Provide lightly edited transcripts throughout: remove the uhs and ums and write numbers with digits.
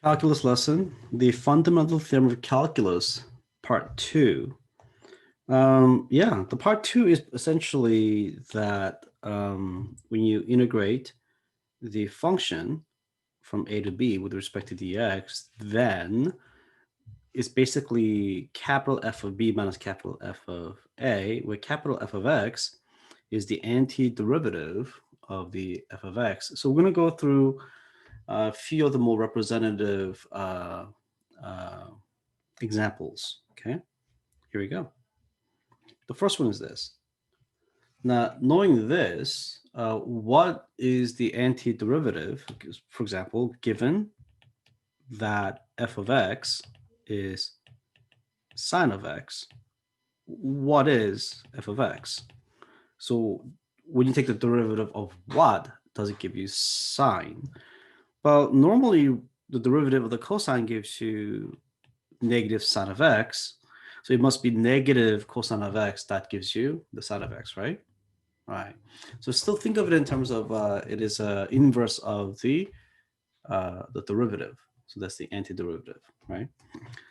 Calculus lesson, the fundamental theorem of calculus, part 2. Yeah, the part 2 is essentially that when you integrate the function from a to b with respect to dx, then it's basically capital F of b minus capital F of a, where capital F of x is the antiderivative of the f of x. So we're going to go through a few of the more representative uh, examples. Okay, here we go. The first one is this. Now, knowing this, what is the antiderivative? For example, given that f of x is sine of x, what is f of x? So when you take the derivative of what, does it give you sine? Well, normally the derivative of the cosine gives you negative sine of x. So it must be negative cosine of x that gives you the sine of x, right? Right. So still think of it in terms of it is an inverse of the derivative. So that's the antiderivative, right?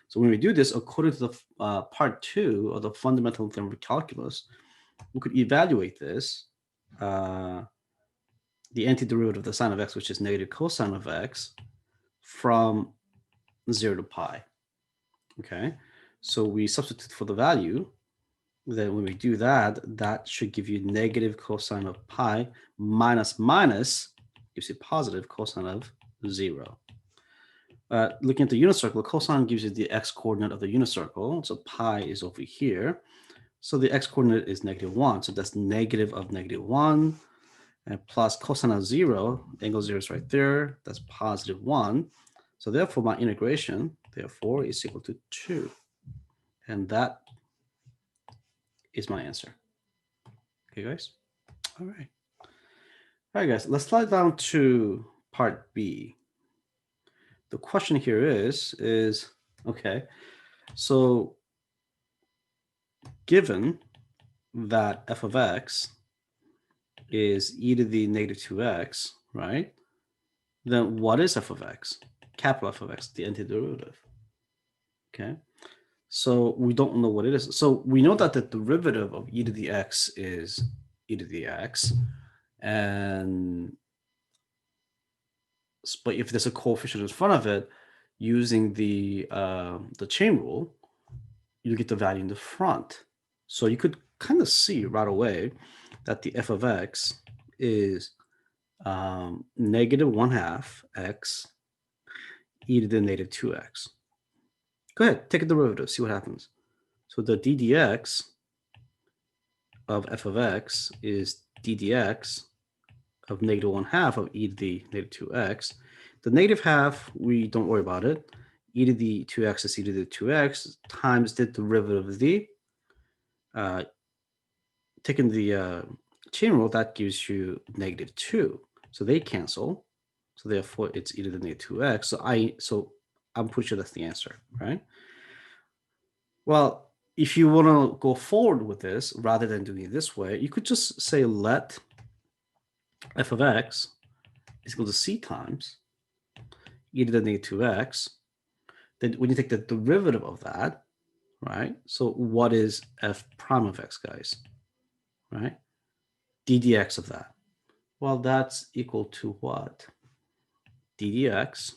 So when we do this, according to the part 2 of the fundamental theorem of calculus, we could evaluate this, the antiderivative of the sine of x, which is negative cosine of x, from 0 to pi. Okay, so we substitute for the value. Then when we do that, that should give you negative cosine of pi minus minus gives you positive cosine of 0. Looking at the unit circle, cosine gives you the x coordinate of the unit circle. So pi is over here. So the x coordinate is negative 1. So that's negative of negative 1. And plus cosine of 0, angle 0 is right there. That's positive 1. So therefore, my integration, therefore, is equal to 2. And that is my answer. Okay, guys? All right. All right, guys, let's slide down to part B. The question here is okay, so given that f of x is e to the negative 2x, right? Then what is f of x? Capital F of x, the antiderivative. Okay, so we don't know what it is. So we know that the derivative of e to the x is e to the x, and but if there's a coefficient in front of it, using the chain rule, you get the value in the front. So you could kind of see right away that the f of x is negative 1/2 x e to the negative 2x. Go ahead, take a derivative, see what happens. So the ddx of f of x is ddx of negative 1/2 of e to the negative 2x. The negative half, we don't worry about it. E to the 2x is e to the 2x times the derivative of the, taking the chain rule, that gives you negative 2. So they cancel. So therefore, it's e to the negative 2x. So I'm pretty sure that's the answer, right? Well, if you want to go forward with this, rather than doing it this way, you could just say let f of x is equal to c times e to the negative 2x. Then when you take the derivative of that, right? So what is f prime of x, guys? Right? ddx of that. Well, that's equal to what? ddx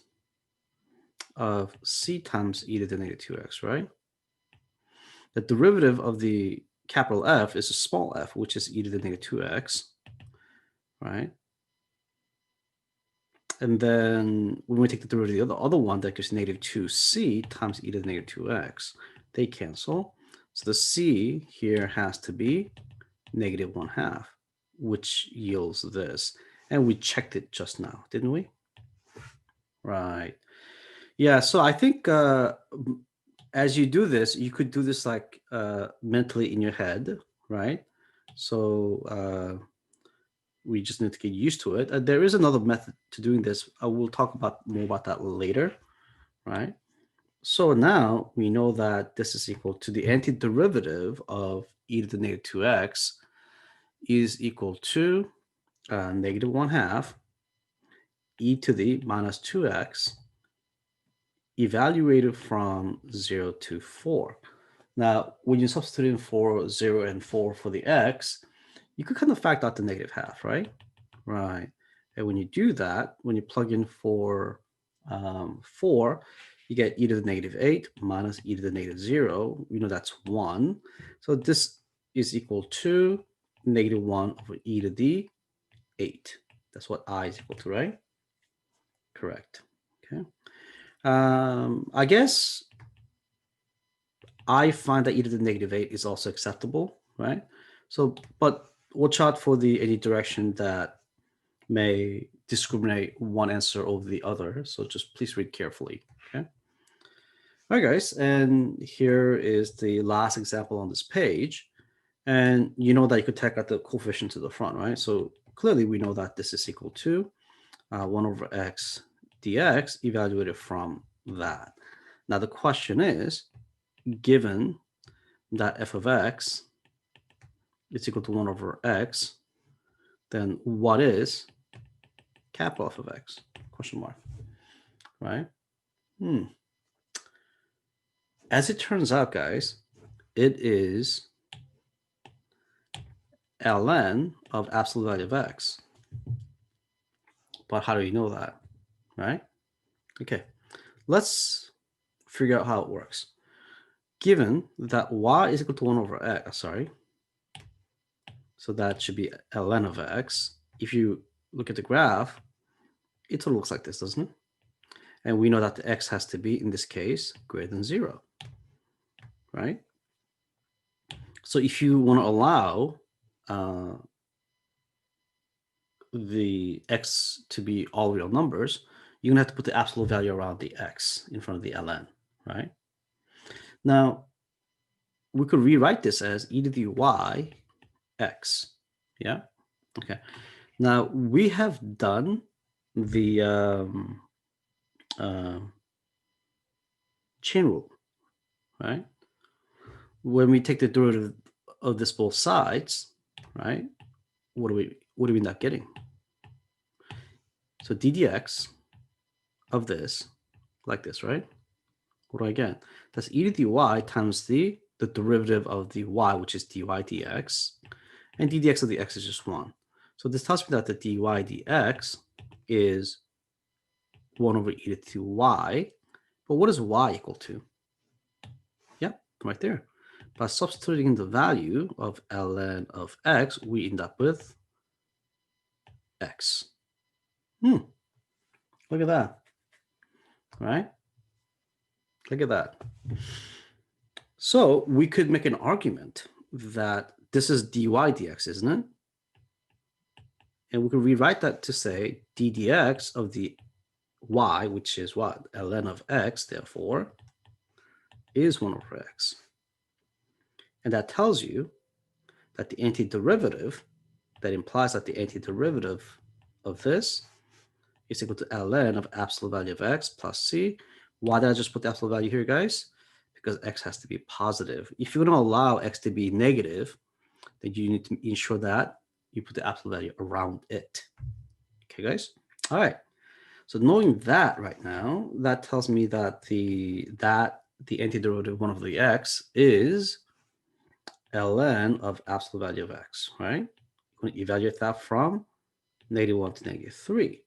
of c times e to the negative 2x, right? The derivative of the capital F is a small f, which is e to the negative 2x, right? And then when we take the derivative of the other one, that gives negative 2c times e to the negative 2x. They cancel. So the c here has to be negative 1/2, which yields this. And we checked it just now, didn't we? Right. Yeah, so I think as you do this, you could do this like mentally in your head, right? So we just need to get used to it. There is another method to doing this. I will talk more about that later, right? So now we know that this is equal to the antiderivative of e to the negative 2x is equal to negative 1/2 e to the minus 2x evaluated from 0 to 4. Now, when you substitute in 4, 0, and 4 for the x, you could kind of factor out the negative half, right? Right. And when you do that, when you plug in for 4, you get e to the negative 8 minus e to the negative 0. We know that's 1. So this is equal to negative 1 over e to the 8. That's what I is equal to, right? Correct. Okay. I guess I find that e to the negative 8 is also acceptable, right? So, but watch out for any direction that may discriminate one answer over the other. So just please read carefully, okay? All right, guys, and here is the last example on this page. And you know that you could take out the coefficient to the front, right? So clearly we know that this is equal to 1 over x dx evaluated from that. Now the question is, given that f of x is equal to 1 over x, then what is capital F of x? Question mark, right? As it turns out, guys, it is ln of absolute value of x. But how do you know that, right? Okay, let's figure out how it works. Given that y is equal to 1 over x, so that should be ln of x. If you look at the graph, it sort of looks like this, doesn't it? And we know that the x has to be, in this case, greater than 0, right? So if you want to allow the x to be all real numbers, you're going to have to put the absolute value around the x in front of the ln, right? Now, we could rewrite this as e to the y x, yeah? Okay. Now, we have done the chain rule, right? When we take the derivative of this both sides, right, what do we end up getting? So d dx of this, like this, right? What do I get? That's e to the y times the derivative of the y, which is dy dx, and d dx of the x is just 1. So this tells me that the dy dx is 1 over e to the y. But what is y equal to? Yep, right there. By substituting in the value of ln of x, we end up with x. Look at that, right? Look at that. So we could make an argument that this is dy dx, isn't it? And we could rewrite that to say d dx of the y, which is what? ln of x, therefore, is 1 over x. And that tells you that the antiderivative, that implies that the antiderivative of this is equal to ln of absolute value of x plus c. Why did I just put the absolute value here, guys? Because x has to be positive. If you're going to allow x to be negative, then you need to ensure that you put the absolute value around it. Okay, guys? All right. So knowing that right now, that tells me that the antiderivative 1 over the x is ln of absolute value of x, right? We're going to evaluate that from -1 to -3.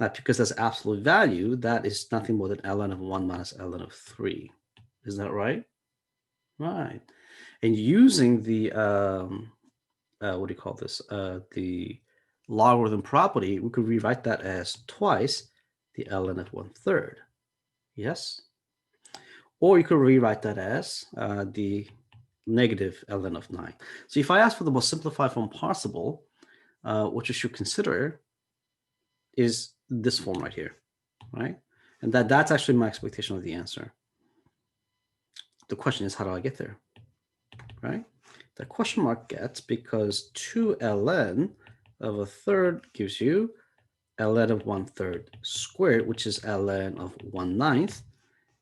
Now, because that's absolute value, that is nothing more than ln of 1 minus ln of 3. Isn't that right? Right. And using the, what do you call this? The logarithm property, we could rewrite that as twice the ln of 1/3. Yes? Or you could rewrite that as the negative ln of 9. So if I ask for the most simplified form possible, what you should consider is this form right here, right? And that's actually my expectation of the answer. The question is, how do I get there, right? The question mark gets because 2 ln of 1/3 gives you ln of 1/3 squared, which is ln of 1/9.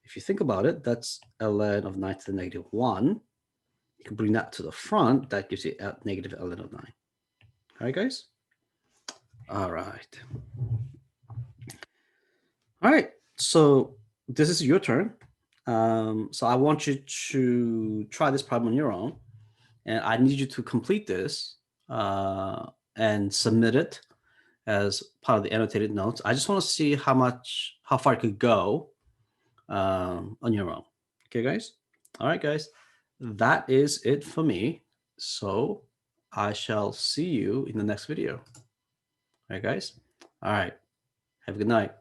If you think about it, that's ln of 9 to the -1. You can bring that to the front. That gives you negative ln of 9. All right, guys? All right. All right. So this is your turn. So I want you to try this problem on your own, and I need you to complete this and submit it as part of the annotated notes. I just want to see how far you could go on your own. Okay, guys? All right, guys. That is it for me. So I shall see you in the next video. All right, guys? All right. Have a good night.